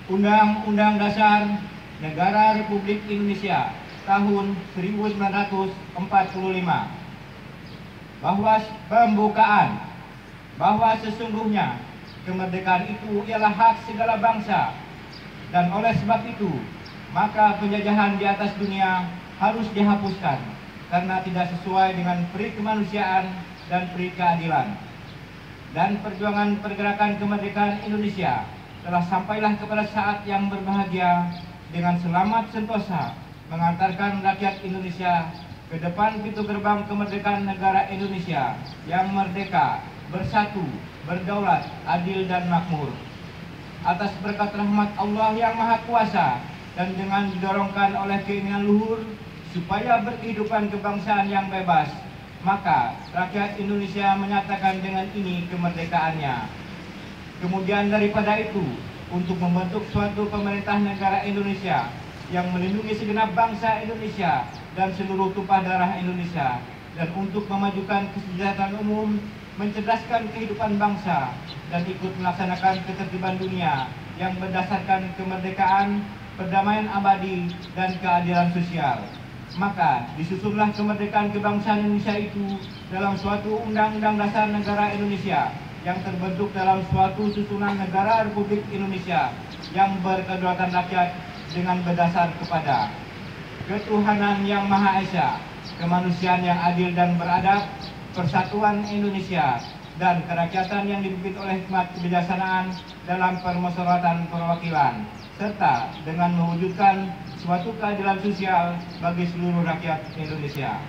Undang-Undang Dasar Negara Republik Indonesia tahun 1945 bahwa sesungguhnya kemerdekaan itu ialah hak segala bangsa, dan oleh sebab itu maka penjajahan di atas dunia harus dihapuskan karena tidak sesuai dengan peri kemanusiaan dan peri keadilan. Dan perjuangan pergerakan kemerdekaan Indonesia telah sampailah kepada saat yang berbahagia dengan selamat sentosa mengantarkan rakyat Indonesia ke depan pintu gerbang kemerdekaan negara Indonesia yang merdeka, bersatu, berdaulat, adil dan makmur. Atas berkat rahmat Allah yang Maha Kuasa dan dengan didorongkan oleh keinginan luhur supaya berkehidupan kebangsaan yang bebas, maka rakyat Indonesia menyatakan dengan ini kemerdekaannya. Kemudian daripada itu, untuk membentuk suatu pemerintah negara Indonesia yang melindungi segenap bangsa Indonesia dan seluruh tumpah darah Indonesia, dan untuk memajukan kesejahteraan umum, mencerdaskan kehidupan bangsa, dan ikut melaksanakan ketertiban dunia yang berdasarkan kemerdekaan, perdamaian abadi, dan keadilan sosial. Maka disusunlah kemerdekaan kebangsaan Indonesia itu dalam suatu Undang-Undang Dasar Negara Indonesia yang terbentuk dalam suatu susunan negara Republik Indonesia yang berkedaulatan rakyat dengan berdasar kepada ketuhanan yang Maha Esa, kemanusiaan yang adil dan beradab, persatuan Indonesia, dan kerakyatan yang dipimpin oleh hikmat kebijaksanaan dalam permusyawaratan perwakilan, serta dengan mewujudkan suatu keadilan sosial bagi seluruh rakyat Indonesia.